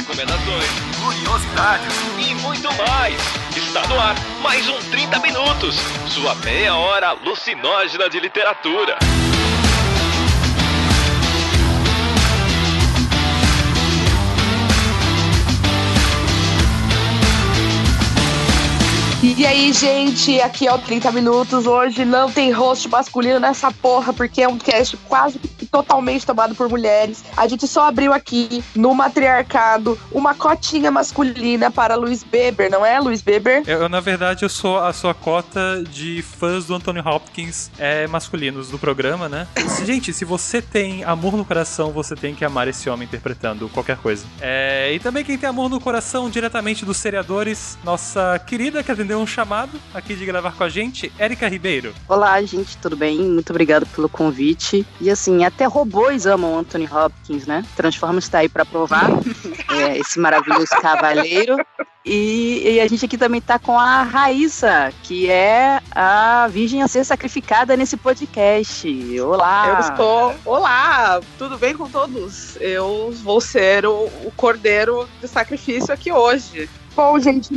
recomendações, curiosidades e muito mais. Está no ar mais um 30 Minutos, sua meia hora alucinógena de literatura. E aí, gente, aqui é o 30 Minutos. Hoje não tem host masculino nessa porra, porque é um cast quase totalmente tomado por mulheres. A gente só abriu aqui, no matriarcado, uma cotinha masculina para Luiz Beber, não é, Luiz Beber? Eu na verdade, eu sou a sua cota de fãs do Anthony Hopkins masculinos do programa, né? Gente, se você tem amor no coração, você tem que amar esse homem interpretando qualquer coisa. E também quem tem amor no coração diretamente dos seriadores, nossa querida que atendeu um chamado aqui de gravar com a gente, Érica Ribeiro. Olá, gente, tudo bem? Muito obrigado pelo convite. E assim, até robôs amam Anthony Hopkins, né? Transformers tá aí pra provar esse maravilhoso cavaleiro. E a gente aqui também tá com a Raíssa, que é a virgem a ser sacrificada nesse podcast. Olá! Olá! Tudo bem com todos? Eu vou ser o cordeiro de sacrifício aqui hoje. Bom, gente,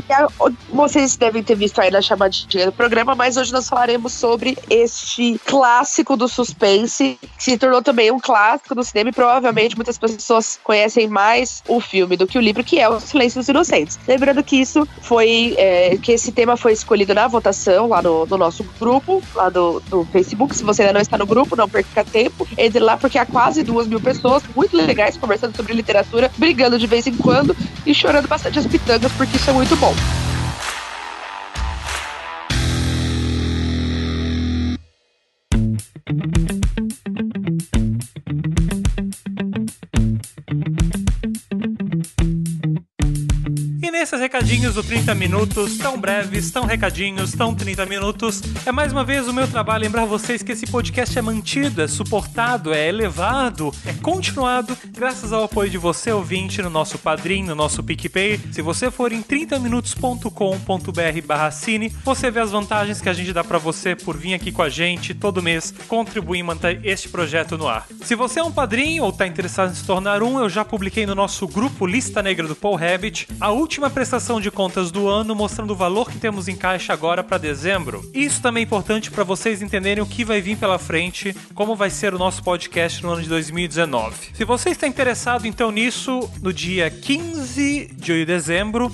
vocês devem ter visto aí na chamadinha do programa, mas hoje nós falaremos sobre este clássico do suspense, que se tornou também um clássico do cinema e provavelmente muitas pessoas conhecem mais o filme do que o livro, que é O Silêncio dos Inocentes. Lembrando que isso foi, que esse tema foi escolhido na votação lá no nosso grupo, lá do Facebook. Se você ainda não está no grupo, não perca tempo, entre lá porque há quase 2.000 pessoas muito legais conversando sobre literatura, brigando de vez em quando e chorando bastante as pitangas, porque isso é muito bom. Esses recadinhos do 30 Minutos, tão breves, tão recadinhos, tão 30 minutos. É mais uma vez o meu trabalho lembrar vocês que esse podcast é mantido, é suportado, é elevado, é continuado graças ao apoio de você, ouvinte, no nosso Padrim, no nosso PicPay. Se você for em 30minutos.com.br/cine, você vê as vantagens que a gente dá pra você por vir aqui com a gente todo mês, contribuir e manter este projeto no ar. Se você é um padrinho ou tá interessado em se tornar um, eu já publiquei no nosso grupo Lista Negra do Paul Rabbit a última prestação de contas do ano, mostrando o valor que temos em caixa agora para dezembro. Isso também é importante para vocês entenderem o que vai vir pela frente, como vai ser o nosso podcast no ano de 2019. Se você está interessado então nisso, no dia 15 de dezembro,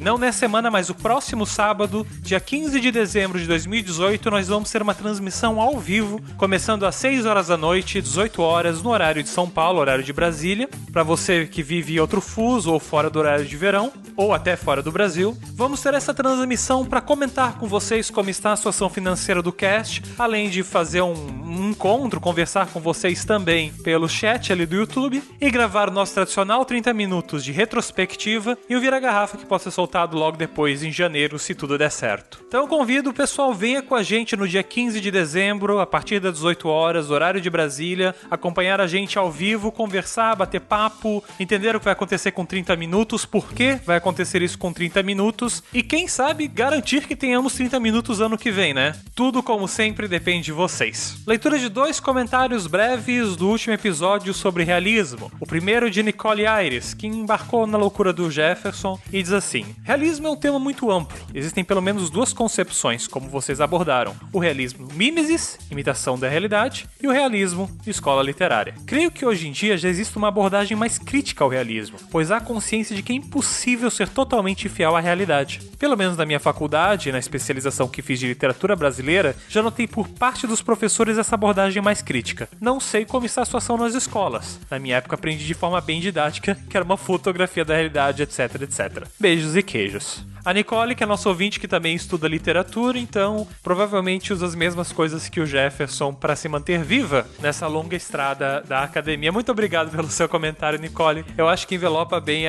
não nessa semana, mas o próximo sábado, dia 15 de dezembro de 2018, nós vamos ter uma transmissão ao vivo, começando às 6 horas da noite, 18 horas, no horário de São Paulo, horário de Brasília. Para você que vive em outro fuso ou fora do horário de verão, ou até fora do Brasil, vamos ter essa transmissão para comentar com vocês como está a situação financeira do cast, além de fazer um encontro, conversar com vocês também pelo chat ali do YouTube e gravar o nosso tradicional 30 minutos de retrospectiva e o Vira Garrafa que pode ser soltado logo depois em janeiro, se tudo der certo. Então eu convido o pessoal, venha com a gente no dia 15 de dezembro, a partir das 18 horas, horário de Brasília, acompanhar a gente ao vivo, conversar, bater papo, entender o que vai acontecer com 30 minutos, por que vai acontecer isso com 30 minutos e quem sabe garantir que tenhamos 30 minutos ano que vem, né? Tudo, como sempre, depende de vocês. Leitura de 2 comentários breves do último episódio sobre realismo. O primeiro de Nicole Aires, que embarcou na loucura do Jefferson e diz assim: realismo é um tema muito amplo. Existem pelo menos 2 concepções, como vocês abordaram. O realismo mimesis, imitação da realidade, e o realismo, escola literária. Creio que hoje em dia já existe uma abordagem mais crítica ao realismo, pois há consciência de que é impossível ser totalmente fiel à realidade. Pelo menos na minha faculdade, na especialização que fiz de literatura brasileira, já notei por parte dos professores essa abordagem mais crítica. Não sei como está a situação nas escolas. Na minha época aprendi de forma bem didática, que era uma fotografia da realidade, etc, etc. Beijos e queijos. A Nicole, que é nossa ouvinte que também estuda literatura, então provavelmente usa as mesmas coisas que o Jefferson para se manter viva nessa longa estrada da academia. Muito obrigado pelo seu comentário, Nicole. Eu acho que envelopa bem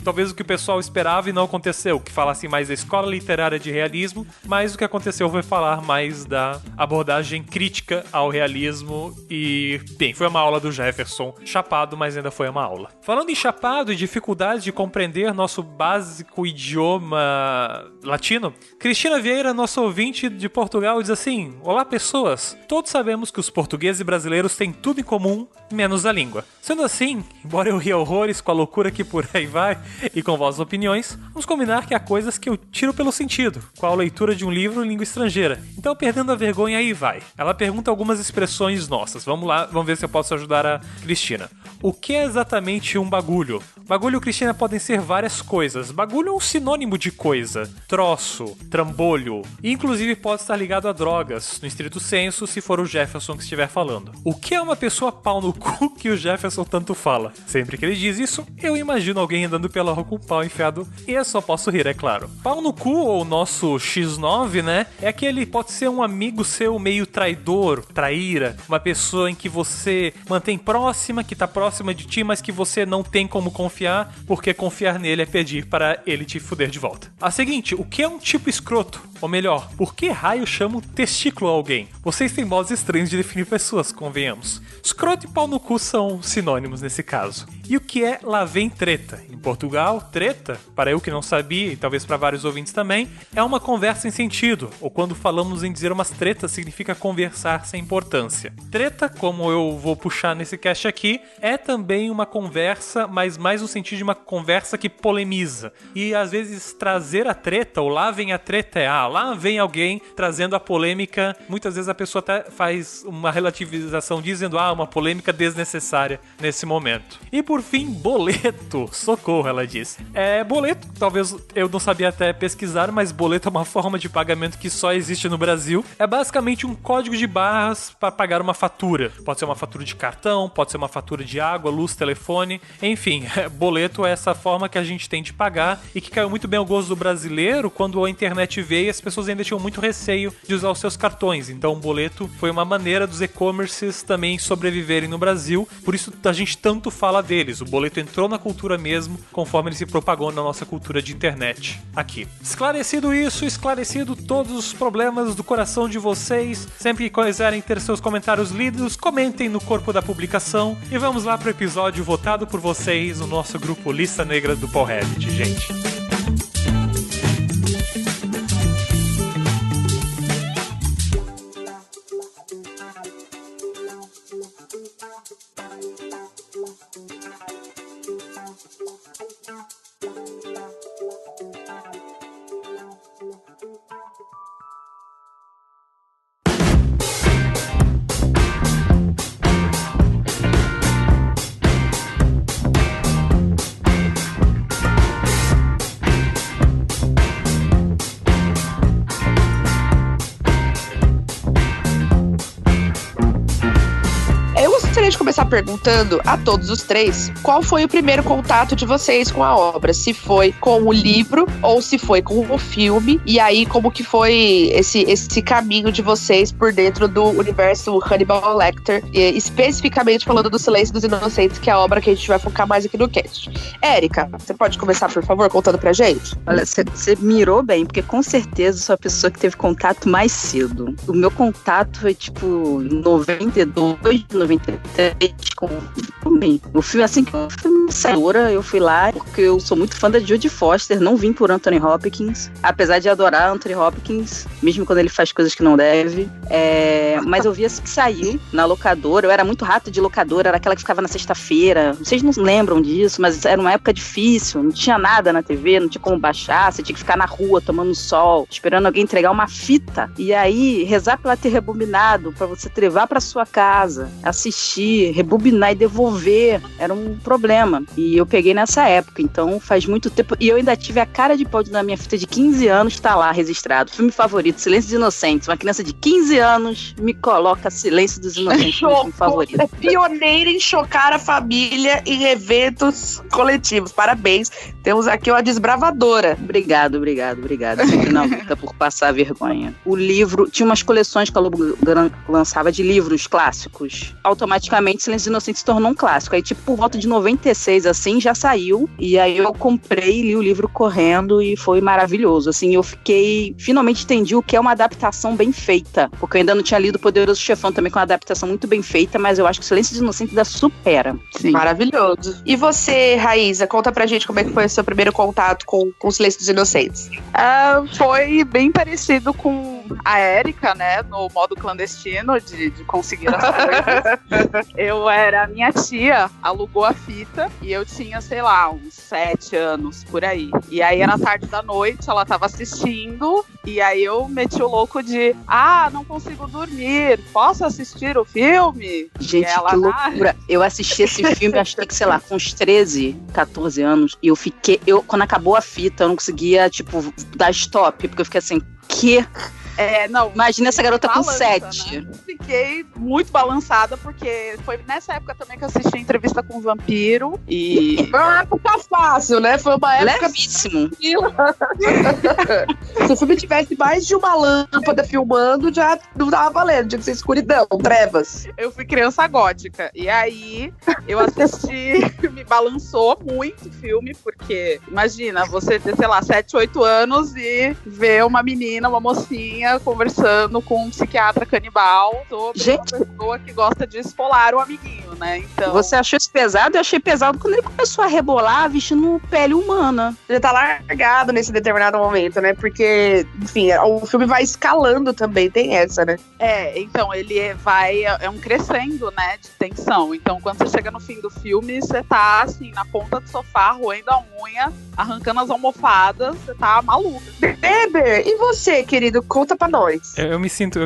talvez o que o pessoal esperava e não aconteceu, que falasse mais da escola literária de realismo, mas o que aconteceu foi falar mais da abordagem crítica ao realismo e, bem, foi uma aula do Jefferson, chapado, mas ainda foi uma aula. Falando em chapado e dificuldade de compreender nosso básico idioma idioma latino. Cristina Vieira, nosso ouvinte de Portugal, diz assim: olá pessoas, todos sabemos que os portugueses e brasileiros têm tudo em comum, menos a língua. Sendo assim, embora eu ria horrores com a loucura que por aí vai e com vossas opiniões, vamos combinar que há coisas que eu tiro pelo sentido, qual a leitura de um livro em língua estrangeira. Então, perdendo a vergonha, aí vai. Ela pergunta algumas expressões nossas. Vamos lá, vamos ver se eu posso ajudar a Cristina. O que é exatamente um bagulho? Bagulho, Cristina, podem ser várias coisas. Bagulho é um sinônimo de coisa. Troço, trambolho. E, inclusive pode estar ligado a drogas, no estrito senso, se for o Jefferson que estiver falando. O que é uma pessoa pau no cu que o Jefferson tanto fala? Sempre que ele diz isso, eu imagino alguém andando pela rua com um pau enfiado e eu só posso rir, é claro. Pau no cu, ou nosso X9, né? É aquele, pode ser um amigo seu meio traidor, traíra, uma pessoa em que você mantém próxima, que tá próxima de ti, mas que você não tem como confiar, porque confiar nele é pedir para ele te fuder de volta. A seguinte, o que é um tipo escroto? Ou melhor, por que raio chama um testículo a alguém? Vocês têm modos estranhos de definir pessoas, convenhamos. Escroto e pau no cu são sinônimos nesse caso. E o que é lá vem treta? Em Portugal, treta, para eu que não sabia e talvez para vários ouvintes também, é uma conversa sem sentido, ou quando falamos em dizer umas tretas significa conversar sem importância. Treta, como eu vou puxar nesse cast aqui, é também uma conversa, mas mais no sentido de uma conversa que polemiza. E às vezes trazer a treta, ou lá vem a treta, lá vem alguém trazendo a polêmica. Muitas vezes a pessoa até faz uma relativização dizendo, uma polêmica desnecessária nesse momento. E por fim, boleto. Socorro, ela diz. Boleto, talvez eu não sabia até pesquisar, mas boleto é uma forma de pagamento que só existe no Brasil. É basicamente um código de barras para pagar uma fatura. Pode ser uma fatura de cartão, pode ser uma fatura de água, luz, telefone, enfim, boleto é essa forma que a gente tem de pagar e que caiu muito bem ao gosto do brasileiro quando a internet veio e as pessoas ainda tinham muito receio de usar os seus cartões. Então o boleto foi uma maneira dos e-commerces também sobreviverem no Brasil, por isso a gente tanto fala deles. O boleto entrou na cultura mesmo, conforme ele se propagou na nossa cultura de internet aqui. Esclarecido isso, esclarecido todos os problemas do coração de vocês, sempre que quiserem ter seus comentários lidos, comentem no corpo da publicação e vamos lá pro episódio votado por vocês no nosso grupo Lista Negra do Paulreddit, gente. De começar perguntando a todos os três qual foi o primeiro contato de vocês com a obra, se foi com o livro ou se foi com o filme, e aí como que foi esse caminho de vocês por dentro do universo Hannibal Lecter, especificamente falando do Silêncio dos Inocentes, que é a obra que a gente vai focar mais aqui no cast. Érica, você pode começar, por favor, contando pra gente? Olha, você mirou bem, porque com certeza sou a pessoa que teve contato mais cedo. O meu contato foi tipo 92, 93 com o filme. Assim que eu fui saidora, eu fui lá porque eu sou muito fã da Jodie Foster, não vim por Anthony Hopkins, apesar de adorar Anthony Hopkins, mesmo quando ele faz coisas que não deve. Mas eu vi assim que saiu na locadora. Eu era muito rato de locadora, era aquela que ficava na sexta-feira. Vocês não lembram disso, mas era uma época difícil, não tinha nada na TV, não tinha como baixar, você tinha que ficar na rua tomando sol, esperando alguém entregar uma fita, e aí rezar pra ela ter rebobinado, pra você levar pra sua casa, assistir, rebobinar e devolver, era um problema. E eu peguei nessa época, então faz muito tempo, e eu ainda tive a cara de pau na minha fita de 15 anos, tá lá registrado. Filme favorito, Silêncio dos Inocentes. Uma criança de 15 anos me coloca Silêncio dos Inocentes no filme favorito. É pioneira em chocar a família em eventos coletivos. Parabéns. Temos aqui uma desbravadora. Obrigado. Sempre na luta por passar vergonha. O livro, tinha umas coleções que a Lobo lançava de livros clássicos. Automaticamente Silêncio Silêncio dos Inocentes se tornou um clássico. Aí, tipo, por volta de 96, assim, já saiu. E aí eu comprei, li o livro correndo e foi maravilhoso. Assim, eu finalmente entendi o que é uma adaptação bem feita. Porque eu ainda não tinha lido O Poderoso Chefão também, com uma adaptação muito bem feita, mas eu acho que o Silêncio dos Inocentes ainda supera. Sim. Maravilhoso. E você, Raíza, conta pra gente como é que foi o seu primeiro contato com o Silêncio dos Inocentes. Foi bem parecido com a Érica, né, no modo clandestino de conseguir as coisas. A minha tia alugou a fita e eu tinha, sei lá, uns 7 anos por aí. E aí era tarde da noite, ela tava assistindo e aí eu meti o louco de não consigo dormir, posso assistir o filme? Gente, que loucura. Eu assisti esse filme, acho que, sei lá, com uns 13, 14 anos, e quando acabou a fita, eu não conseguia, tipo, dar stop, porque eu fiquei assim, imagina essa garota com 7. Né? Fiquei muito balançada, porque foi nessa época também que eu assisti a Entrevista com o Vampiro. E foi uma época fácil, né? Foi uma época levíssimo. Se o filme tivesse mais de uma lâmpada filmando, já não tava valendo. Tinha que ser escuridão, trevas. Eu fui criança gótica. E aí eu assisti, me balançou muito o filme, porque imagina, você ter, sei lá, 7, 8 anos e ver uma menina, uma mocinha conversando com um psiquiatra canibal sobre uma pessoa que gosta de esfolar o amiguinho, né? Então... Você achou isso pesado? Eu achei pesado quando ele começou a rebolar vestindo pele humana. Já tá largado nesse determinado momento, né? Porque, enfim, o filme vai escalando também, tem essa, né? Então ele é um crescendo, né, de tensão. Então quando você chega no fim do filme, você tá, assim, na ponta do sofá, roendo a unha, arrancando as almofadas, você tá maluca. Beber, e você, querido? Conta pra nós. Eu me sinto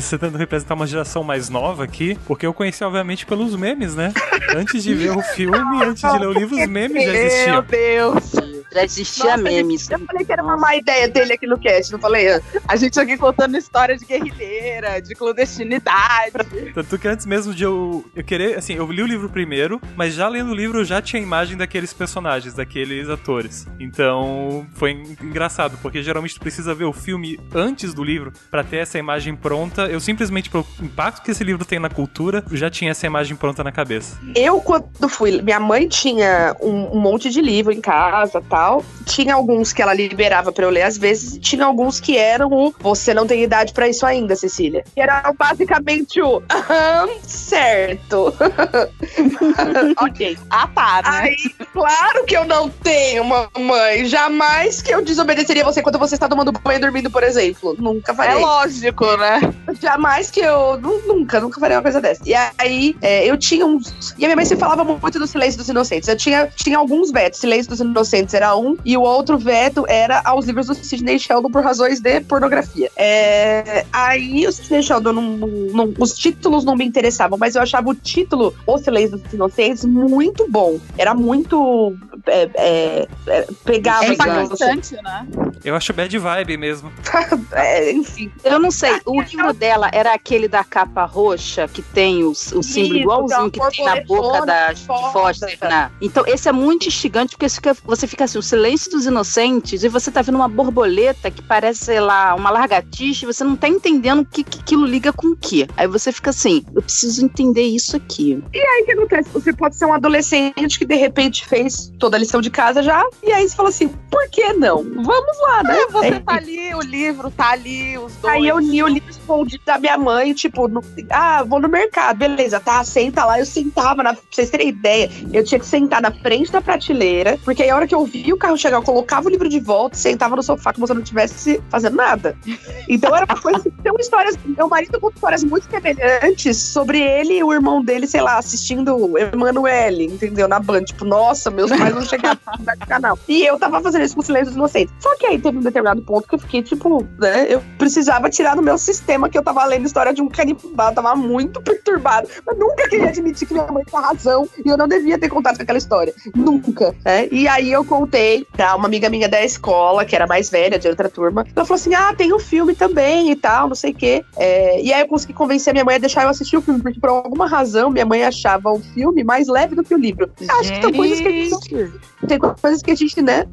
tentando representar uma geração mais nova aqui, porque eu conheci, obviamente, pelos memes, né? Antes de ver o filme, antes de ler o livro, os memes já existiam. Meu Deus! Já existia memes. Eu falei que era uma má ideia dele aqui no cast, não falei? A gente aqui contando história de guerrilheira, de clandestinidade. Tanto que antes mesmo de eu querer, assim, eu li o livro primeiro, mas já lendo o livro eu já tinha a imagem daqueles personagens, daqueles atores. Então, foi engraçado, porque geralmente tu precisa ver o filme antes do livro pra ter essa imagem pronta. Eu simplesmente, pelo impacto que esse livro tem na cultura, eu já tinha essa imagem pronta na cabeça. Eu, quando fui, minha mãe tinha um monte de livro em casa, tal. Tinha alguns que ela liberava pra eu ler às vezes, e tinha alguns que eram o "você não tem idade pra isso ainda, Cecília". Que era basicamente o certo. Ok. Tá, né? Aí, claro que eu não tenho, mamãe. Jamais que eu desobedeceria você quando você está tomando banho e dormindo, por exemplo. Nunca faria. É lógico, né? Jamais que eu... Nunca faria uma coisa dessa. E aí, eu tinha uns... E a minha mãe se falava muito do Silêncio dos Inocentes. Eu tinha alguns vetos. Silêncio dos Inocentes era um, e o outro veto era aos livros do Sidney Sheldon por razões de pornografia. Aí o Sidney Sheldon os títulos não me interessavam, mas eu achava o título O Silêncio dos Inocentes muito bom. Era muito... pegava. É impactante, né? Eu acho bad vibe mesmo. Enfim. Eu não sei, o livro dela era aquele da capa roxa, que tem o símbolo igualzinho que tem na boca da Foster, né? Então esse é muito instigante, porque você fica assim, o Silêncio dos Inocentes, e você tá vendo uma borboleta que parece, sei lá, uma lagartixa, e você não tá entendendo o que aquilo liga com o que. Aí você fica assim, eu preciso entender isso aqui. E aí o que acontece? Você pode ser um adolescente que de repente fez toda a lição de casa já, e aí você fala assim, por que não? Vamos lá, né? Você tá ali, o livro tá ali, os dois. Aí eu li o livro escondido da minha mãe, tipo, vou no mercado, beleza, tá, senta lá. Eu sentava, pra vocês terem ideia, eu tinha que sentar na frente da prateleira, porque aí a hora que eu vi o carro chegar, eu colocava o livro de volta e sentava no sofá como se eu não estivesse fazendo nada. Então era uma coisa, tem histórias, meu marido conta histórias muito semelhantes sobre ele e o irmão dele, sei lá, assistindo Emanuele, entendeu? Na Band, tipo, nossa, meus pais vão chegar no canal. E eu tava fazendo isso com o Silêncio dos Inocentes. Só que aí teve um determinado ponto que eu fiquei, tipo, né, eu precisava tirar do meu sistema que eu tava lendo a história de um canibal, eu tava muito perturbado. Eu nunca queria admitir que minha mãe tinha razão e eu não devia ter contato com aquela história. Nunca, né? E aí eu contei pra uma amiga minha da escola, que era mais velha, de outra turma. Ela falou assim, tem um filme também e tal, não sei o quê. E aí eu consegui convencer a minha mãe a deixar eu assistir o filme, porque por alguma razão minha mãe achava o filme mais leve do que o livro. Acho que são coisas que a gente, tem coisas que a gente, né?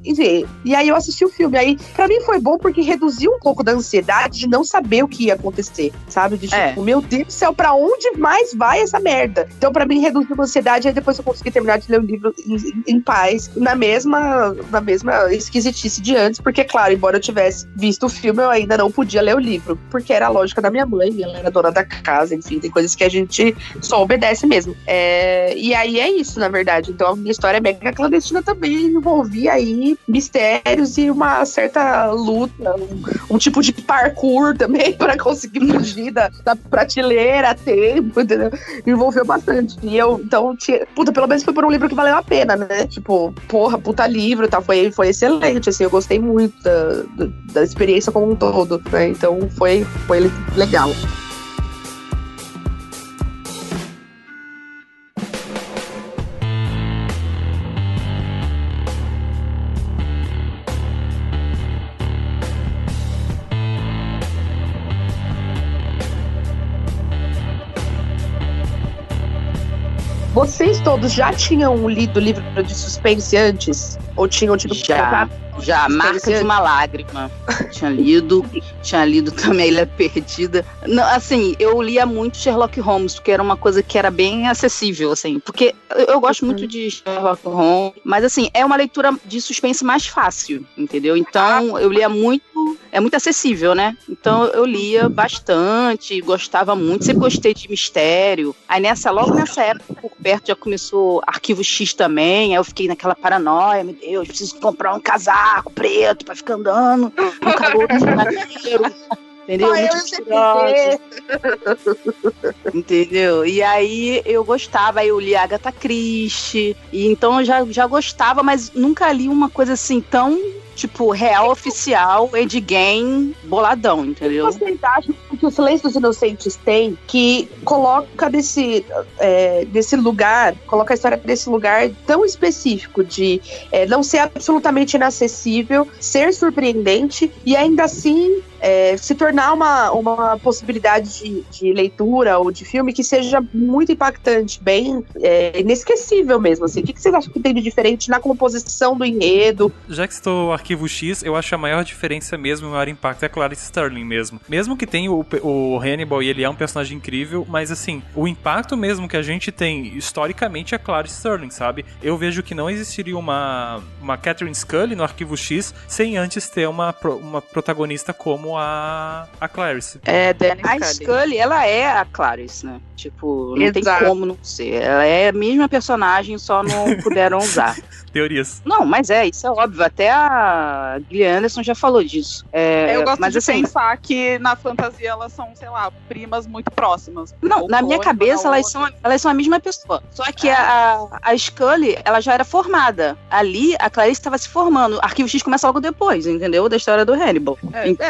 E aí eu assisti o filme. Aí pra mim foi bom porque reduziu um pouco da ansiedade de não saber o que ia acontecer, sabe? De tipo, meu Deus do céu, pra onde mais vai essa merda? Então pra mim reduziu a ansiedade, aí depois eu consegui terminar de ler o livro em paz, na mesma esquisitice de antes, porque claro, embora eu tivesse visto o filme, eu ainda não podia ler o livro, porque era a lógica da minha mãe, ela era dona da casa, enfim, tem coisas que a gente só obedece mesmo. E aí é isso, na verdade. Então a minha história é mega clandestina também, envolvia aí mistérios e uma certa luta, um tipo de parkour também pra conseguir fugir da prateleira a tempo, entendeu? Envolveu bastante. E eu, então, pelo menos foi por um livro que valeu a pena, né? Tipo, puta livro, tá? Foi excelente, assim, eu gostei muito da experiência como um todo, né? Então foi legal. Vocês todos já tinham lido o livro de suspense antes? Ou tinham tido Já, Marca de uma Lágrima. Tinha lido também A Ilha Perdida. Não, assim, eu lia muito Sherlock Holmes, porque era uma coisa que era bem acessível, assim. Porque eu gosto muito de Sherlock Holmes, mas assim, é uma leitura de suspense mais fácil, entendeu? Então, eu lia muito, é muito acessível, né? Então, eu lia bastante, gostava muito, sempre gostei de mistério. Aí, logo nessa época, por perto, já começou Arquivo X também, aí eu fiquei naquela paranoia, meu Deus, preciso comprar um casaco preto pra ficar andando no calor do janeiro. Entendeu? Entendeu? E aí eu gostava, aí eu li Agatha Christie, e então eu já gostava, mas nunca li uma coisa assim tão, tipo, real, oficial, Ed Gein, boladão, entendeu? Vocês acham que o Silêncio dos Inocentes tem, que coloca desse lugar, coloca a história desse lugar tão específico de não ser absolutamente inacessível, ser surpreendente e ainda assim se tornar uma possibilidade de leitura ou de filme que seja muito impactante, bem inesquecível mesmo, assim. O que vocês acham que tem de diferente na composição do enredo? Já que estou Arquivo X, eu acho a maior diferença mesmo, o maior impacto é a Clarice Sterling mesmo. Mesmo que tenha o Hannibal e ele é um personagem incrível, mas assim, o impacto mesmo que a gente tem historicamente é a Clarice Sterling, sabe? Eu vejo que não existiria uma Catherine Scully no Arquivo X sem antes ter uma protagonista como a Clarice. A Scully, ela é a Clarice, né? Tipo, não tem como não ser. Ela é a mesma personagem, só não puderam usar. Teorias. Não, mas isso é óbvio. Até a Gillian Anderson já falou disso. Eu gosto de pensar que na fantasia elas são, sei lá, primas muito próximas. Não, na minha cabeça elas são a mesma pessoa. Só que a Scully, ela já era formada. Ali, a Clarice estava se formando. Arquivo X começa logo depois, entendeu? Da história do Hannibal.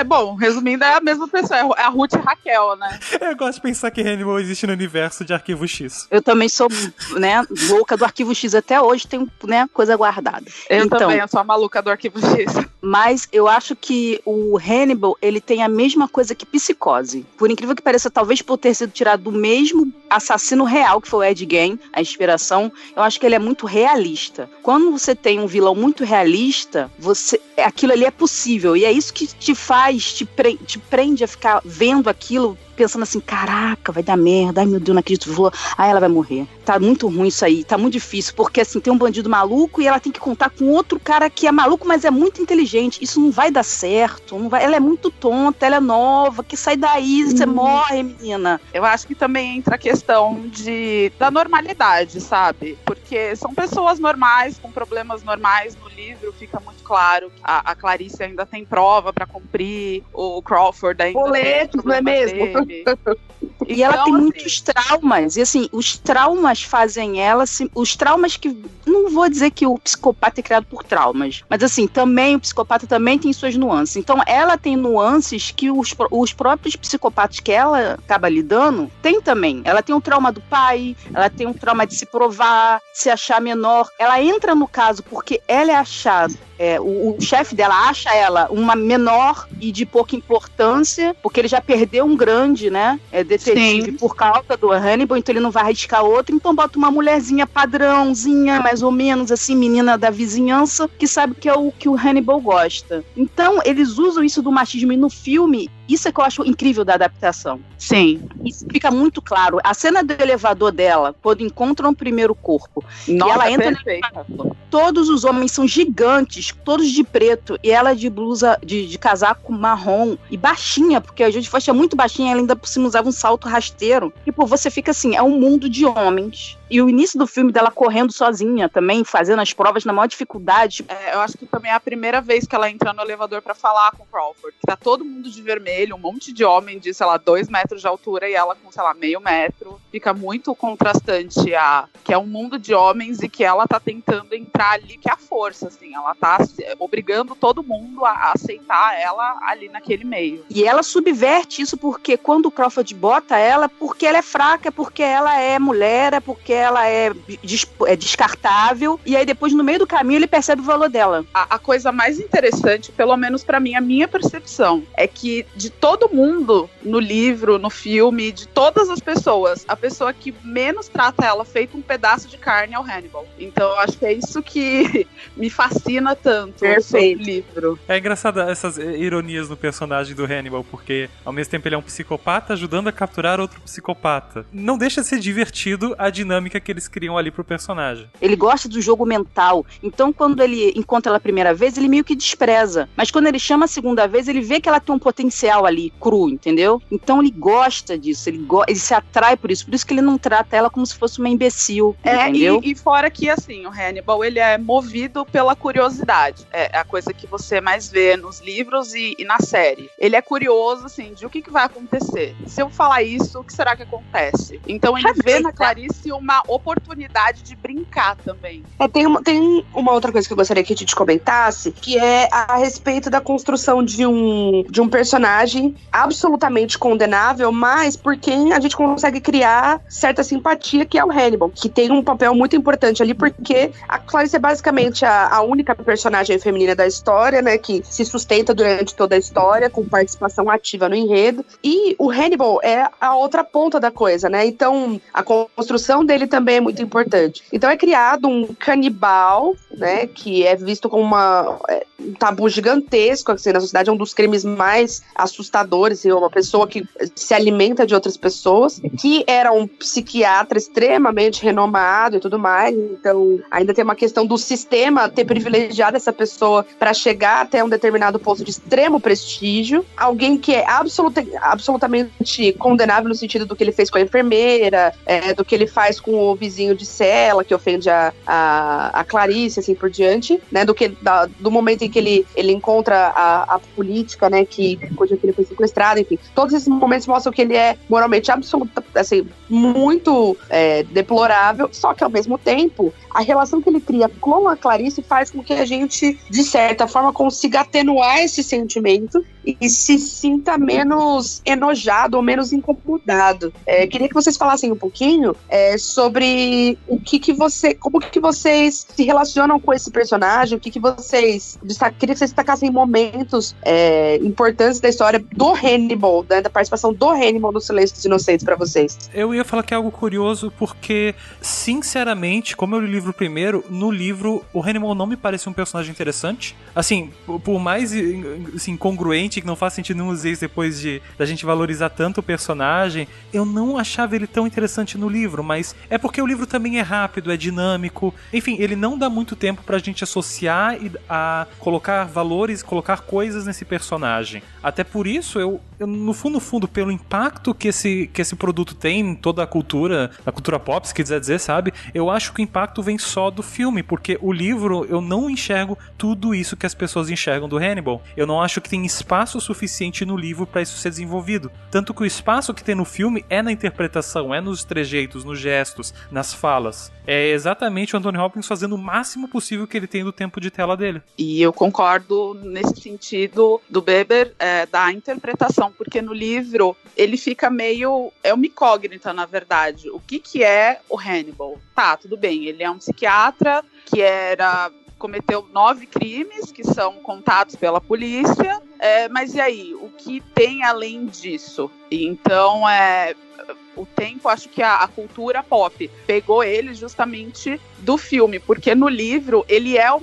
Bom, resumindo, é a mesma pessoa. É a Ruth e Raquel, né? Eu gosto de pensar que Hannibal existe no universo de Arquivo X. Eu também sou, né, louca do Arquivo X. Até hoje tem, né, coisa guardada. Eu também, eu sou a maluca do Arquivo X. Mas eu acho que o Hannibal, ele tem a mesma coisa que Psicose. Por incrível que pareça, talvez por ter sido tirado do mesmo assassino real, que foi o Ed Gein, a inspiração, eu acho que ele é muito realista. Quando você tem um vilão muito realista, aquilo ali é possível. E é isso que te faz, te prende a ficar vendo aquilo, pensando assim, caraca, vai dar merda, ai meu Deus, não acredito, ela vai morrer. Tá muito ruim isso aí, tá muito difícil, porque assim, tem um bandido maluco e ela tem que contar com outro cara que é maluco, mas é muito inteligente, isso não vai dar certo, não vai, ela é muito tonta, ela é nova, que sai daí, você morre, menina. Eu acho que também entra a questão da normalidade, sabe? Porque são pessoas normais, com problemas normais. No livro fica muito claro que a Clarice ainda tem prova pra cumprir, o Crawford ainda boletos, não é mesmo? E ela tem muitos traumas. E assim, os traumas fazem ela... Os traumas que... Não vou dizer que o psicopata é criado por traumas. Mas assim, também o psicopata também tem suas nuances. Então ela tem nuances que os próprios psicopatas que ela acaba lidando tem também. Ela tem um trauma do pai. Ela tem um trauma de se provar, se achar menor. Ela entra no caso porque ela é achada. O chefe dela acha ela uma menor e de pouca importância, porque ele já perdeu um grande, né, detetive detetive por causa do Hannibal, então ele não vai arriscar outro, então bota uma mulherzinha padrãozinha, mais ou menos assim, menina da vizinhança, que sabe que é o que o Hannibal gosta. Então, eles usam isso do machismo e no filme, isso é que eu acho incrível da adaptação. Sim. Isso fica muito claro. A cena do elevador dela, quando encontram o primeiro corpo, Nossa, e ela entra perfeita. todos os homens são gigantes, todos de preto, e ela de blusa, de casaco marrom e baixinha, porque a Jodie Foster é muito baixinha, ela ainda por cima usava um salto rasteiro. E pô, você fica assim, é um mundo de homens. E o início do filme dela correndo sozinha também, fazendo as provas na maior dificuldade. Eu acho que também é a primeira vez que ela entra no elevador pra falar com o Crawford. Tá todo mundo de vermelho, um monte de homem de, sei lá, 2 metros de altura e ela com, sei lá, meio metro. Fica muito contrastante que é um mundo de homens e que ela tá tentando entrar ali, que é a força, assim. Ela tá obrigando todo mundo a aceitar ela ali naquele meio. E ela subverte isso porque quando o Crawford bota ela, porque ela é fraca, porque ela é mulher, é porque ela é descartável, e aí depois no meio do caminho ele percebe o valor dela. A coisa mais interessante, pelo menos pra mim, a minha percepção, é que de todo mundo no livro, no filme, de todas as pessoas, a pessoa que menos trata ela feito um pedaço de carne é o Hannibal. Então eu acho que é isso que me fascina tanto sobre o livro. É engraçado essas ironias no personagem do Hannibal, porque ao mesmo tempo ele é um psicopata ajudando a capturar outro psicopata. Não deixa de ser divertido a dinâmica que eles criam ali pro personagem. Ele gosta do jogo mental, então quando ele encontra ela a primeira vez, ele meio que despreza, mas quando ele chama a segunda vez, ele vê que ela tem um potencial ali, cru, entendeu? Então ele gosta disso, ele se atrai por isso que ele não trata ela como se fosse uma imbecil, entendeu? E fora que, assim, o Hannibal, ele é movido pela curiosidade, é a coisa que você mais vê nos livros e na série. Ele é curioso, assim, de o que vai acontecer. Se eu falar isso, o que será que acontece? Então ele vê na Clarice uma oportunidade de brincar também. Tem uma outra coisa que eu gostaria que a gente comentasse, que é a respeito da construção de um personagem absolutamente condenável, mas por quem a gente consegue criar certa simpatia, que é o Hannibal, que tem um papel muito importante ali, porque a Clarice é basicamente a única personagem feminina da história, né, que se sustenta durante toda a história, com participação ativa no enredo, e o Hannibal é a outra ponta da coisa, né, então a construção dele também é muito importante. Então é criado um canibal, né, que é visto como um tabu gigantesco, assim, na sociedade, é um dos crimes mais assustadores, assim, uma pessoa que se alimenta de outras pessoas, que era um psiquiatra extremamente renomado e tudo mais, então ainda tem uma questão do sistema ter privilegiado essa pessoa para chegar até um determinado posto de extremo prestígio, alguém que é absolutamente condenável no sentido do que ele fez com a enfermeira, do que ele faz com o vizinho de cela, que ofende a Clarice, assim por diante, né, do momento em que ele encontra a política, né, cuja ele foi sequestrado, enfim, todos esses momentos mostram que ele é moralmente assim, muito deplorável, só que ao mesmo tempo, a relação que ele cria com a Clarice faz com que a gente, de certa forma, consiga atenuar esse sentimento e se sinta menos enojado ou menos incomodado. Queria que vocês falassem um pouquinho sobre como que vocês se relacionam com esse personagem, queria que vocês destacassem momentos importantes da história do Hannibal, né, da participação do Hannibal no Silêncio dos Inocentes pra vocês. Eu ia falar que é algo curioso porque, sinceramente, como eu li o livro primeiro, no livro o Hannibal não me parece um personagem interessante. Assim, por mais assim, incongruente, que não faz sentido nenhum vezes depois da gente valorizar tanto o personagem, eu não achava ele tão interessante no livro, mas é porque o livro também é rápido, é dinâmico, enfim, ele não dá muito tempo pra gente associar e a colocar valores, colocar coisas nesse personagem. Até por isso, eu no fundo, pelo impacto que esse produto tem em toda a cultura pop, se quiser dizer, sabe? Eu acho que o impacto vem só do filme, porque o livro, eu não enxergo tudo isso que as pessoas enxergam do Hannibal. Eu não acho que tem espaço suficiente no livro pra isso ser desenvolvido. Tanto que o espaço que tem no filme é na interpretação, é nos trejeitos, nos gestos, nas falas. É exatamente o Anthony Hopkins fazendo o máximo possível que ele tem do tempo de tela dele. E eu concordo nesse sentido do Beber, da interpretação, porque no livro ele fica meio... é uma incógnita, na verdade. O que é o Hannibal? Tá, tudo bem, ele é um psiquiatra que era cometeu 9 crimes que são contados pela polícia, mas e aí? O que tem além disso? Então, o tempo, acho que a cultura pop pegou ele justamente do filme, porque no livro ele é um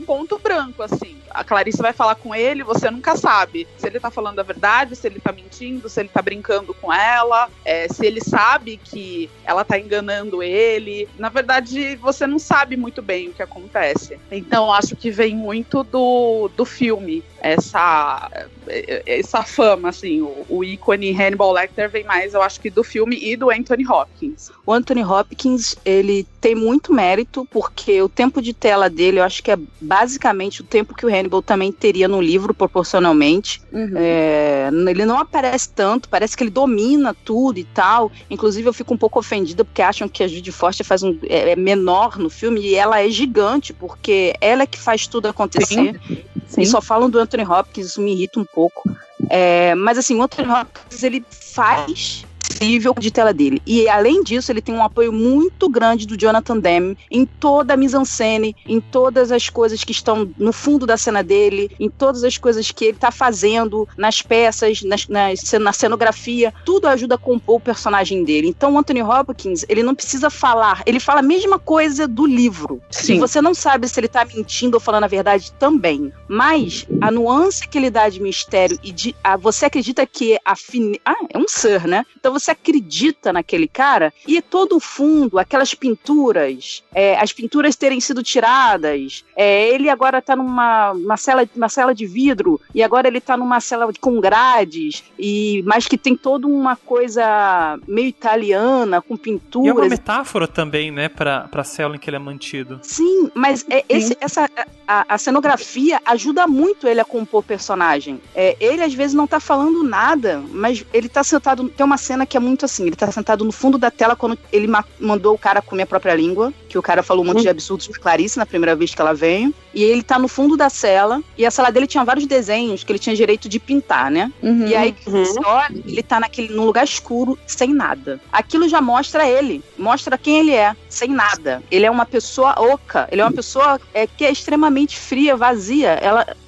ponto branco, assim. A Clarice vai falar com ele, você nunca sabe se ele tá falando a verdade, se ele tá mentindo, se ele tá brincando com ela, se ele sabe que ela tá enganando ele. Na verdade, você não sabe muito bem o que acontece. Então, acho que vem muito do filme, essa fama, assim, o ícone Hannibal Lecter vem mais, eu acho que do filme e do Anthony Hopkins. O Anthony Hopkins, ele tem muito mérito, porque o tempo de tela dele, eu acho que é basicamente o tempo que o Hannibal também teria no livro, proporcionalmente. Ele não aparece tanto, parece que ele domina tudo e tal. Inclusive, eu fico um pouco ofendida, porque acham que a Judy Foster é menor no filme, e ela é gigante, porque ela é que faz tudo acontecer. Sim. E só falam do Anthony Hopkins, isso me irrita um pouco. Mas assim, o Anthony Hopkins, ele faz possível de tela dele. E além disso, ele tem um apoio muito grande do Jonathan Demme em toda a mise-en-scène, em todas as coisas que estão no fundo da cena dele, em todas as coisas que ele tá fazendo, nas peças, na cenografia, tudo ajuda a compor o personagem dele. Então o Anthony Hopkins, ele não precisa falar, ele fala a mesma coisa do livro. Sim. E você não sabe se ele tá mentindo ou falando a verdade também. Mas a nuance que ele dá de mistério e você acredita que é um Sir, né? Então você acredita naquele cara, e todo o fundo, aquelas pinturas, as pinturas terem sido tiradas, ele agora tá numa cela de vidro, e agora ele tá numa cela com grades, mas que tem toda uma coisa meio italiana, com pinturas. E é uma metáfora também, né, pra cela em que ele é mantido. Sim, mas a cenografia ajuda muito ele a compor o personagem. Ele às vezes não tá falando nada, mas ele tá sentado, tem uma cena que é muito assim, ele tá sentado no fundo da tela quando ele mandou o cara comer a própria língua, que o cara falou um monte de absurdos pra Clarice na primeira vez que ela veio, e ele tá no fundo da cela, e a sala dele tinha vários desenhos que ele tinha direito de pintar, né? E aí, você olha, ele tá num lugar escuro, sem nada. Aquilo já mostra ele, mostra quem ele é, sem nada. Ele é uma pessoa oca, ele é uma pessoa que é extremamente fria, vazia,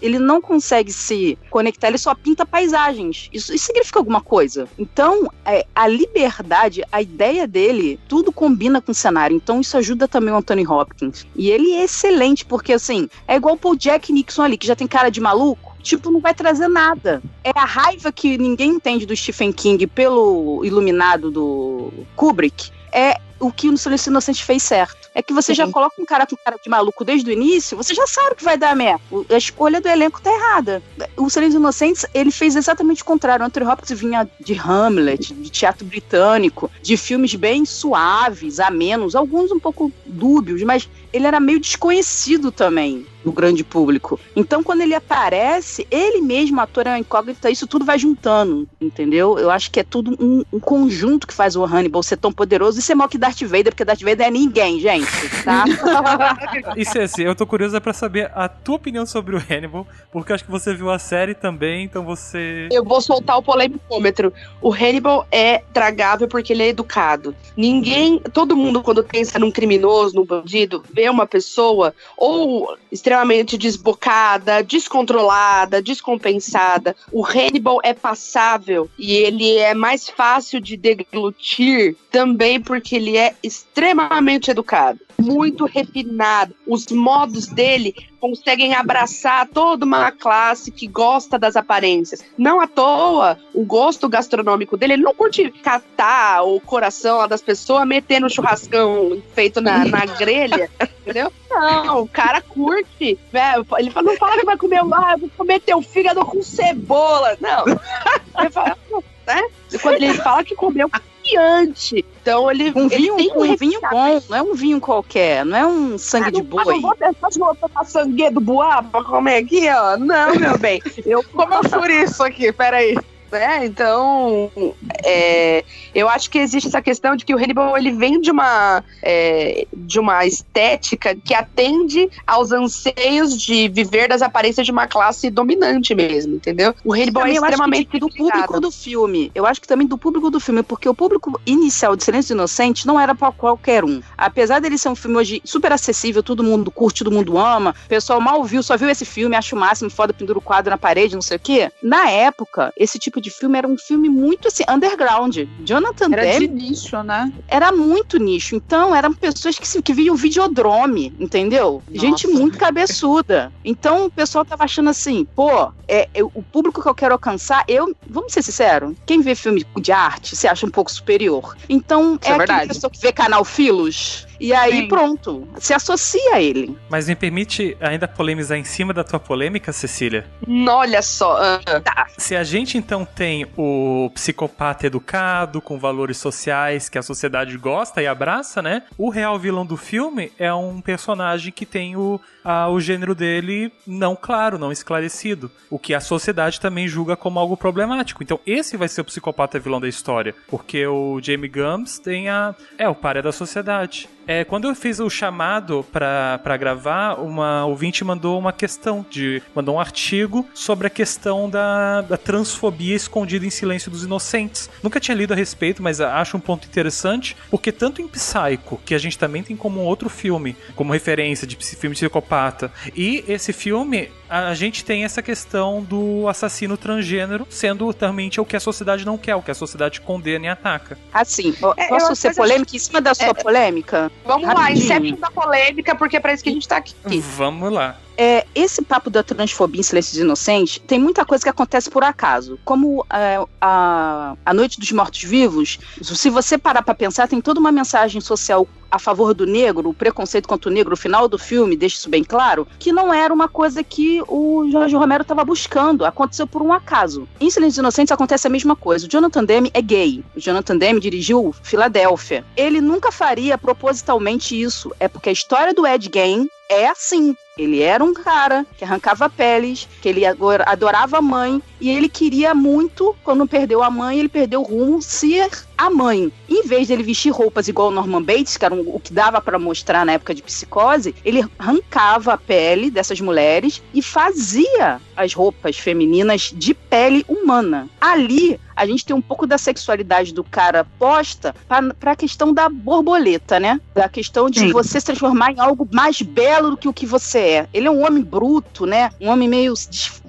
ele não consegue se conectar, ele só pinta paisagens. Isso significa alguma coisa. Então, a liberdade, a ideia dele, tudo combina com o cenário. Então isso ajuda também o Anthony Hopkins. E ele é excelente, porque assim, é igual o Paul Jack Nixon ali, que já tem cara de maluco, tipo, não vai trazer nada. É a raiva que ninguém entende do Stephen King pelo Iluminado do Kubrick, o que o Silêncio Inocente fez certo. É que você já coloca um cara com cara de maluco desde o início, você já sabe que vai dar merda. A escolha do elenco tá errada. O Silêncio Inocentes, ele fez exatamente o contrário. O Anthony Hopkins vinha de Hamlet, de teatro britânico, de filmes bem suaves, amenos, alguns um pouco dúbios, mas ele era meio desconhecido também no grande público. Então, quando ele aparece, ele mesmo, ator é uma incógnita, isso tudo vai juntando, entendeu? Eu acho que é tudo um conjunto que faz o Hannibal ser tão poderoso e ser maior que Darth Vader, porque Darth Vader é ninguém, gente, tá? E Ceci, eu tô curiosa pra saber a tua opinião sobre o Hannibal, porque eu acho que você viu a série também, então você... Eu vou soltar o polêmicômetro. O Hannibal é tragável porque ele é educado. Todo mundo, quando pensa num criminoso, num bandido, vê uma pessoa ou extremamente desbocada, descontrolada, descompensada. O Hannibal é passável e ele é mais fácil de deglutir também porque ele é extremamente educado, muito refinado. Os modos dele conseguem abraçar toda uma classe que gosta das aparências. Não à toa, o gosto gastronômico dele, ele não curte catar o coração das pessoas, meter no churrascão feito na grelha, entendeu? Não, o cara curte. Ele não fala que vai comer, vou comer teu fígado com cebola. Não. Ele fala, né? Quando ele fala que comeu confiante. Então ele tem um vinho bom, não é um vinho qualquer, não é um sangue de boi. Não vou botar sangue do boa pra comer aqui, ó. Não, meu bem. Como eu chouriço aqui, peraí. né? Então, eu acho que existe essa questão de que o Hannibal, ele vem de uma estética que atende aos anseios de viver das aparências de uma classe dominante mesmo, entendeu? O Hannibal é extremamente do público do filme. Eu acho que também do público do filme, porque o público inicial de Silêncio dos Inocentes não era pra qualquer um. Apesar dele ser um filme hoje super acessível, todo mundo curte, todo mundo ama, o pessoal mal viu, só viu esse filme, acha o máximo, foda, pendura o quadro na parede, não sei o quê. Na época, esse tipo de filme era um filme muito, assim, underground. Jonathan Demme... Era de nicho, né? Era muito nicho. Então, eram pessoas que viam Videodrome, entendeu? Nossa. Gente muito cabeçuda. Então, o pessoal tava achando assim, pô, o público que eu quero alcançar, vamos ser sinceros, quem vê filme de arte se acha um pouco superior. Então, Isso é aquela verdade. pessoa que vê canal Filos, e aí Sim. pronto, se associa a ele. Mas me permite ainda polemizar em cima da tua polêmica, Cecília? Olha só. Se a gente então tem o psicopata educado, com valores sociais que a sociedade gosta e abraça, né? O real vilão do filme é um personagem que tem o gênero dele não claro, não esclarecido. O que a sociedade também julga como algo problemático. Então esse vai ser o psicopata vilão da história. Porque o James Gums tem o pária da sociedade. Quando eu fiz o chamado pra gravar, uma ouvinte mandou mandou um artigo sobre a questão da transfobia escondida em Silêncio dos Inocentes. Nunca tinha lido a respeito, mas acho um ponto interessante, porque tanto em Psycho, que a gente também tem como um outro filme, como referência de filme psicopata, e esse filme, a gente tem essa questão do assassino transgênero sendo também o que a sociedade não quer, o que a sociedade condena e ataca. Assim, posso ser polêmica em cima da sua polêmica? Vamos lá, inception da polêmica, porque é pra isso que a gente tá aqui. Vamos lá. Esse papo da transfobia em Silêncio dos Inocentes tem muita coisa que acontece por acaso. Como a Noite dos Mortos-Vivos, se você parar pra pensar, tem toda uma mensagem social a favor do negro, o preconceito contra o negro, o final do filme deixa isso bem claro, que não era uma coisa que o Jorge Romero estava buscando, aconteceu por um acaso. Em Silêncio dos Inocentes acontece a mesma coisa. O Jonathan Demme é gay. O Jonathan Demme dirigiu Filadélfia. Ele nunca faria propositalmente isso. É porque a história do Ed Gein é assim. Ele era um cara que arrancava peles, que ele adorava a mãe, e ele queria muito, quando perdeu a mãe, ele perdeu o rumo, ser a mãe. Em vez dele vestir roupas igual o Norman Bates, que era o que dava pra mostrar na época de Psicose, ele arrancava a pele dessas mulheres e fazia as roupas femininas de pele humana. Ali, a gente tem um pouco da sexualidade do cara posta pra questão da borboleta, né? Da questão de você se transformar em algo mais belo do que o que você é. Ele é um homem bruto, né? Um homem meio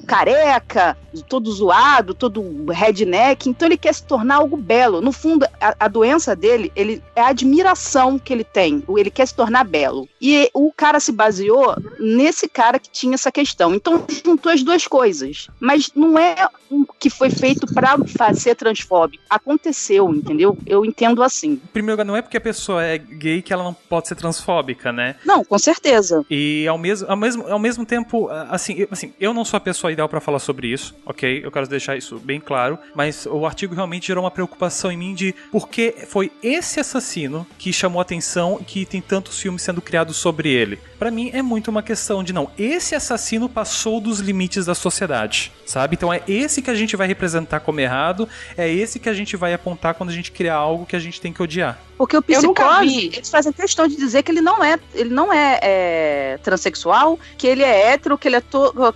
careca, todo zoado, todo redneck. Então ele quer se tornar algo belo. No fundo, a doença dele, é a admiração que ele tem. Ele quer se tornar belo. E o cara se baseou nesse cara que tinha essa questão. Então juntou as duas coisas. Mas não é o que foi feito pra ser transfóbico. Aconteceu, entendeu? Eu entendo assim. Primeiro, não é porque a pessoa é gay que ela não pode ser transfóbica, né? Não, com certeza. E ao mesmo tempo, assim, eu não sou a pessoa ideal pra falar sobre isso, ok? Eu quero deixar isso bem claro, mas o artigo realmente gerou uma preocupação em mim de por que foi esse assassino que chamou a atenção e que tem tantos filmes sendo criados sobre ele. Pra mim é muito uma questão de esse assassino passou dos limites da sociedade, sabe? Então é esse que a gente vai representar como errado, é esse que a gente vai apontar quando a gente criar algo que a gente tem que odiar. Porque o Psicose, eles fazem questão de dizer que ele não é transexual, que ele é hétero, que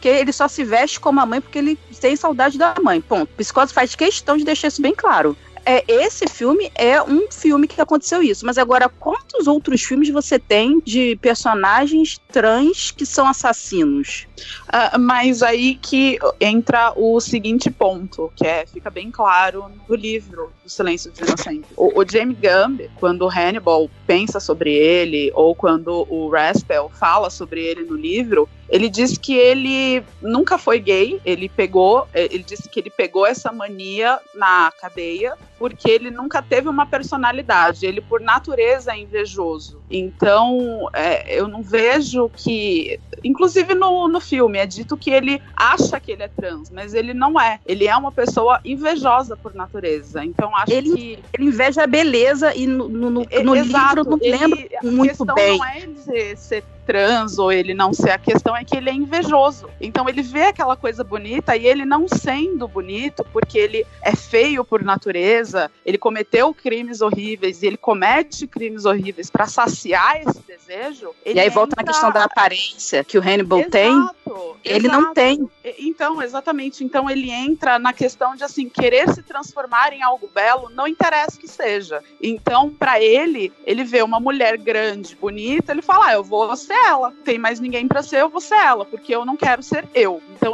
ele só se veste como a mãe porque ele tem saudade da mãe. Ponto. O Psicose faz questão de deixar isso bem claro. Esse filme é um filme que aconteceu isso. Mas agora, quantos outros filmes você tem de personagens trans que são assassinos? Mas aí que entra o seguinte ponto, que fica bem claro no livro do Silêncio dos Inocentes. O James Gumb, quando o Hannibal pensa sobre ele, ou quando o Raspel fala sobre ele no livro, ele diz que ele nunca foi gay, ele disse que ele pegou essa mania na cadeia, porque ele nunca teve uma personalidade, ele por natureza é invejoso. Então, eu não vejo que... Inclusive no filme, é dito que ele acha que ele é trans, mas ele não é. Ele é uma pessoa invejosa por natureza. Então, acho que... Ele inveja a beleza e no livro não lembro muito bem. A questão não é de ser trans ou ele não ser, a questão é que ele é invejoso. Então ele vê aquela coisa bonita e ele não sendo bonito, porque ele é feio por natureza, ele cometeu crimes horríveis e ele comete crimes horríveis para saciar esse desejo. E aí volta na questão da aparência que o Hannibal tem, ele não tem. Então, exatamente. Então ele entra na questão de assim, querer se transformar em algo belo, não interessa que seja. Então, para ele vê uma mulher grande, bonita, ele fala, eu vou ser ela. Tem mais ninguém para ser, eu vou ser ela, porque eu não quero ser eu. Então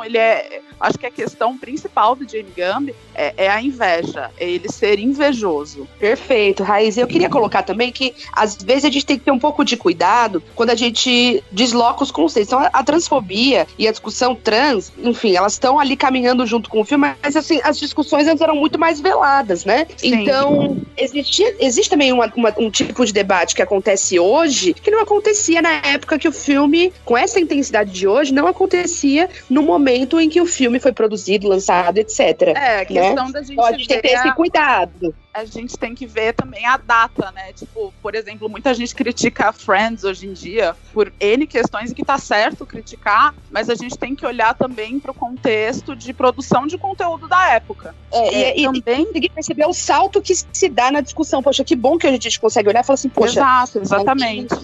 acho que a questão principal do James Gunn é a inveja, é ele ser invejoso. Perfeito, Raiz. Eu queria colocar também que às vezes a gente tem que ter um pouco de cuidado quando a gente desloca os conceitos. Então a transfobia e a discussão trans, enfim, elas estão ali caminhando junto com o filme, mas assim, as discussões antes eram muito mais veladas, né? Sim. Então, existe também um tipo de debate que acontece hoje que não acontecia na época que o filme, com essa intensidade de hoje, não acontecia no momento em que o filme foi produzido, lançado, etc. A questão da gente então, a gente tem que ter esse cuidado. A gente tem que ver também a data, né? Tipo, por exemplo, muita gente critica Friends hoje em dia por N questões, e que tá certo criticar, mas a gente tem que olhar também pro contexto de produção de conteúdo da época. E também conseguir perceber o salto que se dá na discussão. Poxa, que bom que a gente consegue olhar e falar assim, poxa... Exato, exatamente.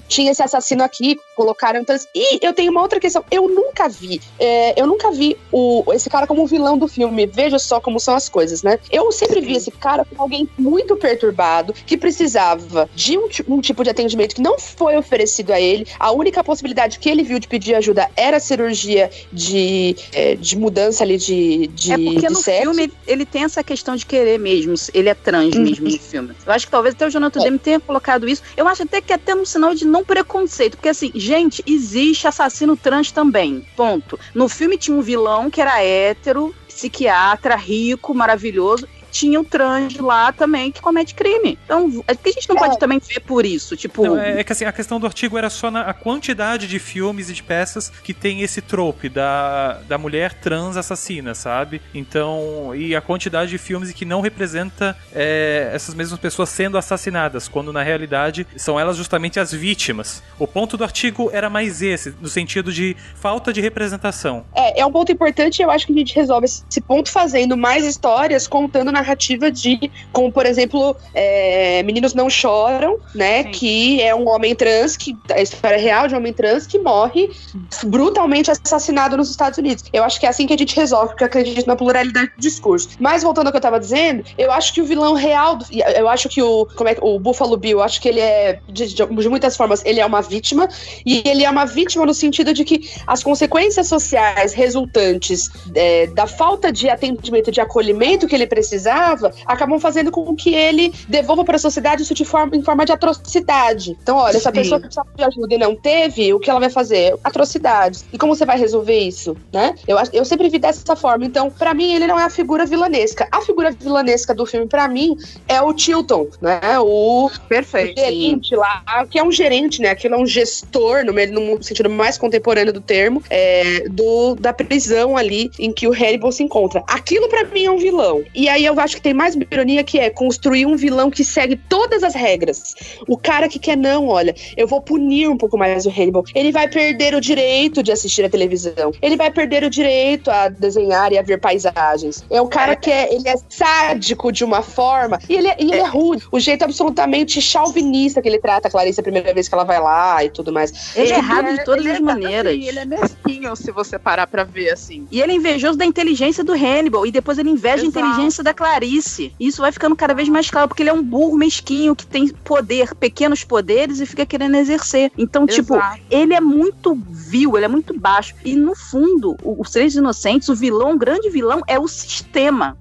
Tinha esse assassino aqui, colocaram... Então, e eu tenho uma outra questão. Eu nunca vi esse cara como um vilão do filme. Veja só como são as coisas, né? Eu sempre vi esse cara como alguém muito perturbado, que precisava de um tipo de atendimento que não foi oferecido a ele. A única possibilidade que ele viu de pedir ajuda era a cirurgia de mudança ali de porque no sexo. filme ele tem essa questão de querer mesmo, ele é trans mesmo no filme. Eu acho que talvez até o Jonathan Demme tenha colocado isso. Eu acho até que é até um sinal de não preconceito, porque assim, gente, existe assassino trans também, ponto. No filme tinha um vilão que era hétero, psiquiatra, rico, maravilhoso. Tinha o trans lá também que comete crime. Então, a gente não pode também ver por isso, tipo... Não, é que assim, a questão do artigo era só a quantidade de filmes e de peças que tem esse trope da mulher trans assassina, sabe? Então, e a quantidade de filmes que não representa essas mesmas pessoas sendo assassinadas, quando na realidade são elas justamente as vítimas. O ponto do artigo era mais esse, no sentido de falta de representação. É um ponto importante, e eu acho que a gente resolve esse ponto fazendo mais histórias, contando narrativa como por exemplo, Meninos Não Choram, né? Sim. Que é um homem trans, a história real de um homem trans que morre brutalmente assassinado nos Estados Unidos. Eu acho que é assim que a gente resolve, porque eu acredito na pluralidade do discurso. Mas voltando ao que eu tava dizendo, eu acho que o vilão real, eu acho que o Buffalo Bill, eu acho que ele é, de muitas formas, ele é uma vítima, e ele é uma vítima no sentido de que as consequências sociais resultantes da falta de atendimento, de acolhimento que ele precisava, acabam fazendo com que ele devolva para a sociedade isso em forma de atrocidade. Então, olha, se a pessoa que precisava de ajuda e não teve, o que ela vai fazer? Atrocidades. E como você vai resolver isso, né? Eu sempre vi dessa forma. Então, para mim, ele não é a figura vilanesca. A figura vilanesca do filme, para mim, é o Chilton, né? O gerente lá, que é um gerente, né? Aquilo é um gestor, no sentido mais contemporâneo do termo, da prisão ali em que o Hannibal se encontra. Aquilo, para mim, é um vilão. E aí eu acho que tem mais ironia, que é construir um vilão que segue todas as regras. O cara que quer, não, olha, eu vou punir um pouco mais o Hannibal. Ele vai perder o direito de assistir a televisão. Ele vai perder o direito a desenhar e a ver paisagens. É o cara que ele é sádico de uma forma, e ele é rude. O jeito absolutamente chauvinista que ele trata a Clarice a primeira vez que ela vai lá e tudo mais. Ele é errado de todas as maneiras. Assim, ele é mesquinho, se você parar pra ver, assim. E ele é invejoso da inteligência do Hannibal, e depois ele inveja a inteligência da Clarice. Isso vai ficando cada vez mais claro, porque ele é um burro mesquinho que tem pequenos poderes e fica querendo exercer. Então, tipo, ele é muito vil, ele é muito baixo. E no fundo, os Três Inocentes, o grande vilão é o sistema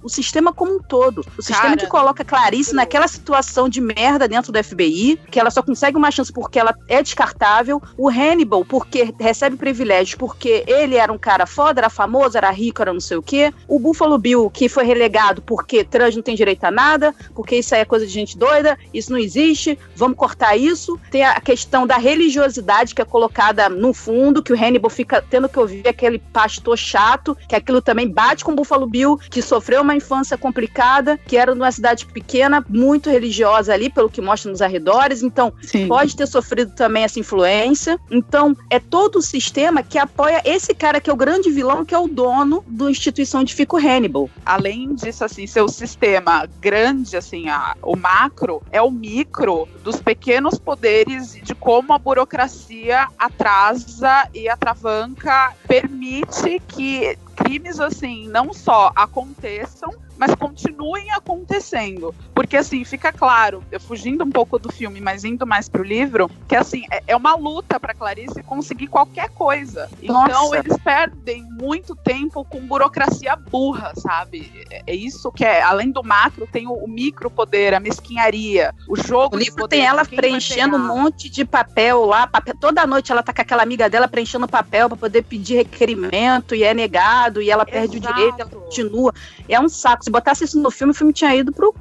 como um todo. O sistema que coloca a Clarice naquela situação de merda dentro do FBI, que ela só consegue uma chance porque ela é descartável. O Hannibal, porque recebe privilégios, porque ele era um cara foda, era famoso, era rico, era não sei o quê. O Buffalo Bill, que foi relegado porque porque trans não tem direito a nada, porque isso aí é coisa de gente doida, isso não existe, vamos cortar isso. Tem a questão da religiosidade que é colocada no fundo, que o Hannibal fica tendo que ouvir aquele pastor chato, que aquilo também bate com o Buffalo Bill, que sofreu uma infância complicada, que era numa cidade pequena, muito religiosa ali, pelo que mostra nos arredores, então Sim. pode ter sofrido também essa influência. Então, é todo o sistema que apoia esse cara que é o grande vilão, que é o dono da instituição onde fica o Hannibal. Além disso, assim, seu sistema grande, assim, o macro é o micro dos pequenos poderes de como a burocracia atrasa e atravanca, permite que crimes, assim, não só aconteçam, mas continuem acontecendo. Porque, assim, fica claro, eu fugindo um pouco do filme, mas indo mais pro livro, que, assim, é uma luta pra Clarice conseguir qualquer coisa. Nossa. Então, eles perdem muito tempo com burocracia burra, sabe? É isso que é, além do macro, tem o micro poder, a mesquinharia, o jogo O de livro poder, tem ela quem vai preenchendo um pegar. monte de papel lá, toda noite ela tá com aquela amiga dela preenchendo papel pra poder pedir requerimento, e é negado, e ela perde Exato. o direito, ela continua. É um saco. Se botasse isso no filme, o filme tinha ido pro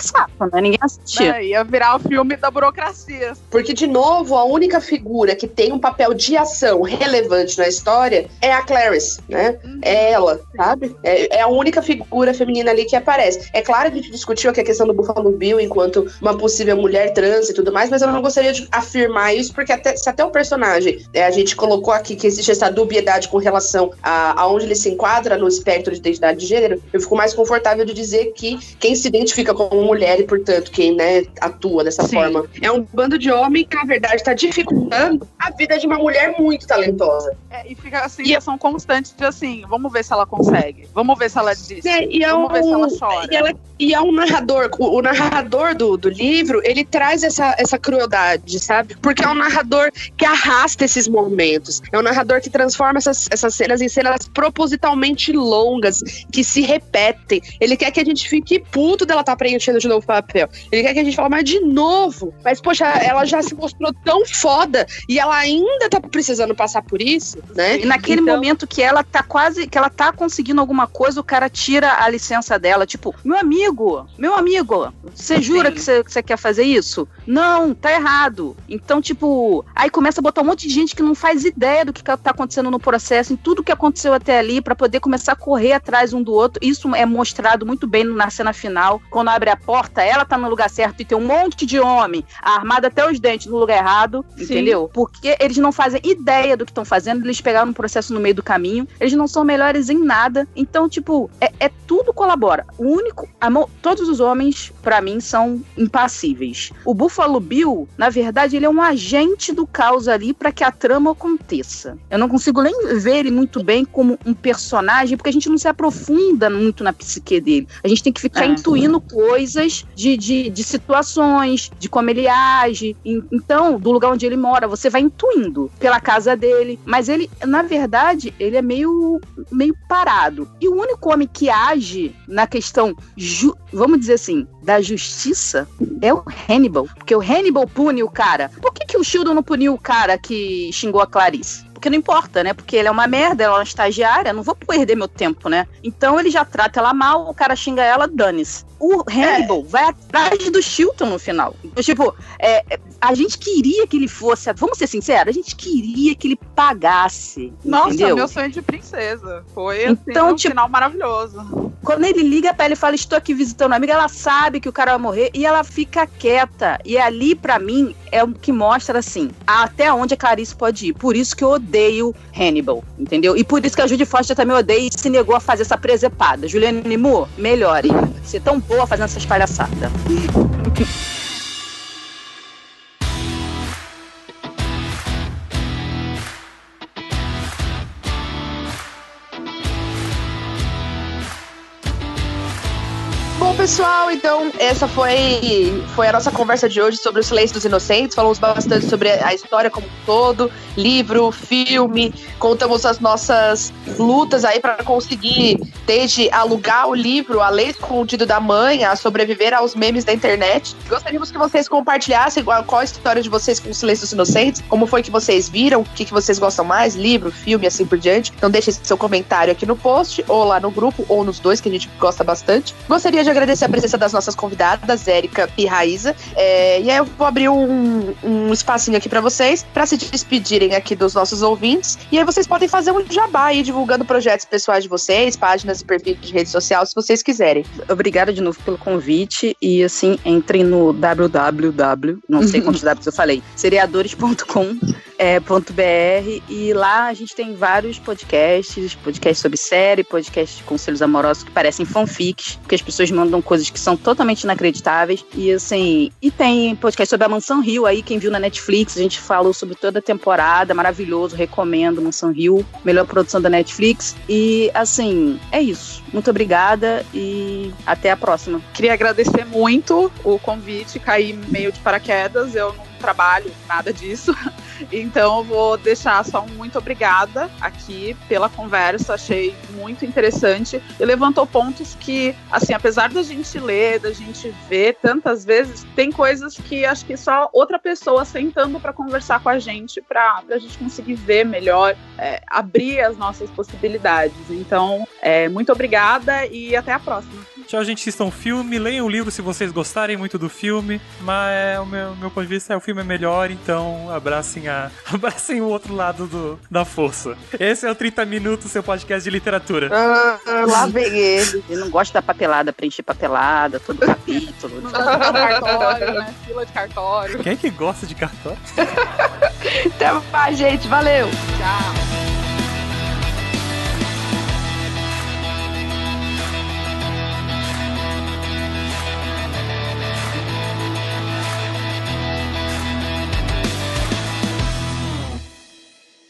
saco, né? Ninguém assistia. Ia virar o filme da burocracia. Porque, de novo, a única figura que tem um papel de ação relevante na história é a Clarice, né? É ela, sabe? É a única figura feminina ali que aparece. É claro que a gente discutiu aqui a questão do Buffalo Bill enquanto uma possível mulher trans e tudo mais, mas eu não gostaria de afirmar isso, porque se até o personagem, a gente colocou aqui que existe essa dubiedade com relação a onde ele se enquadra no espectro de identidade de gênero, eu fico mais confortável de dizer que quem se identifica como mulher e, portanto, quem, né, atua dessa Sim. forma, é um bando de homem que, na verdade, está dificultando a vida de uma mulher muito talentosa. E fica assim, são constantes de assim, vamos ver se ela consegue, vamos ver se ela diz, vamos ver se ela chora. E é um narrador, o narrador do livro, ele traz essa crueldade, sabe? Porque é um narrador que arrasta esses momentos, é um narrador que transforma essas cenas em cenas propositalmente longas, que se repetem. Ele quer que a gente fique puto dela tá preenchendo de novo o papel. Ele quer que a gente fale, mas de novo? Mas, poxa, ela já se mostrou tão foda e ela ainda tá precisando passar por isso, né? E naquele momento que ela tá conseguindo alguma coisa, o cara tira a licença dela, tipo, meu amigo, você jura que você quer fazer isso? Não, tá errado. Então, tipo, aí começa a botar um monte de gente que não faz ideia do que tá acontecendo no processo, em tudo que aconteceu até ali, pra poder começar a correr atrás um do outro. Isso é mostrado muito bem na cena final, quando abre a porta, ela tá no lugar certo e tem um monte de homem armado até os dentes no lugar errado, entendeu? Porque eles não fazem ideia do que estão fazendo, eles pegaram um processo no meio do caminho, eles não são melhores em nada, então, tipo, tudo colabora. Todos os homens, pra mim, são impassíveis. O Buffalo Bill, na verdade, ele é um agente do caos ali pra que a trama aconteça. Eu não consigo nem ver ele muito bem como um personagem, porque a gente não se aprofunda muito na psique dele. A gente tem que ficar intuindo coisas de situações, de como ele age. Então, do lugar onde ele mora, você vai intuindo pela casa dele. Mas ele, na verdade, ele é meio parado. E o único homem que age na questão, vamos dizer assim, da justiça é o Hannibal. Porque o Hannibal pune o cara. Por que o Sheldon não puniu o cara que xingou a Clarice? Porque não importa, né? Porque ele é uma merda, ela é uma estagiária, não vou perder meu tempo, né? Então ele já trata ela mal, o cara xinga ela, dane-se. O Hannibal vai atrás do Chilton no final. Então, tipo, a gente queria que ele fosse, vamos ser sinceros, a gente queria que ele pagasse. Nossa, entendeu? meu sonho de princesa. Foi então, um final maravilhoso. Quando ele liga pra ela e fala, estou aqui visitando uma amiga, ela sabe que o cara vai morrer e ela fica quieta. E ali, pra mim, é o que mostra, assim, até onde a Clarice pode ir. Por isso que eu odeio Hannibal, entendeu? E por isso que a Judy Foster também odeia e se negou a fazer essa presepada. Julianne Moore, melhore. Você é tão boa fazendo essas palhaçadas. Bom, pessoal, então essa foi a nossa conversa de hoje sobre o Silêncio dos Inocentes. Falamos bastante sobre a história como um todo, livro, filme, contamos as nossas lutas aí para conseguir, desde alugar o livro, a ler escondido da mãe, a sobreviver aos memes da internet. Gostaríamos que vocês compartilhassem qual a história de vocês com o Silêncio dos Inocentes, como foi que vocês viram, o que vocês gostam mais, livro, filme, assim por diante. Então deixe seu comentário aqui no post, ou lá no grupo, ou nos dois, que a gente gosta bastante. Gostaria de agradecer a presença das nossas convidadas, Érica e Raíza. E aí eu vou abrir um espacinho aqui para vocês, para se despedirem aqui dos nossos ouvintes. E aí vocês podem fazer um jabá aí, divulgando projetos pessoais de vocês, páginas e perfis de rede social, se vocês quiserem. Obrigada de novo pelo convite. E assim, entrem no www, não sei quantos Ws eu falei, seriadores.com.br, e lá a gente tem vários podcasts sobre série, podcasts de conselhos amorosos que parecem fanfics, porque as pessoas mandam coisas que são totalmente inacreditáveis. E assim, e tem podcast sobre a Mansão Rio aí, quem viu na Netflix, a gente falou sobre toda a temporada, maravilhoso, recomendo Mansão Rio, melhor produção da Netflix. E assim, é isso. Muito obrigada e até a próxima. Queria agradecer muito o convite, caí meio de paraquedas, eu não trabalho nada disso, então eu vou deixar só um muito obrigada aqui pela conversa, achei muito interessante e levantou pontos que, assim, apesar da gente ler, da gente ver tantas vezes, tem coisas que acho que só outra pessoa sentando para conversar com a gente, pra gente conseguir ver melhor, abrir as nossas possibilidades. Então, muito obrigada e até a próxima. Tchau, gente, assistam o filme, leiam o livro se vocês gostarem muito do filme, mas o meu ponto de vista o filme é melhor, então abracem o outro lado da força. Esse é o 30 Minutos, seu podcast de literatura. Lá vem ele. Eu não gosto da papelada, preencher papelada, todo capítulo. Não gosto de cartório, né? Fila de cartório. Quem é que gosta de cartório? Até mais, gente. Valeu. Tchau.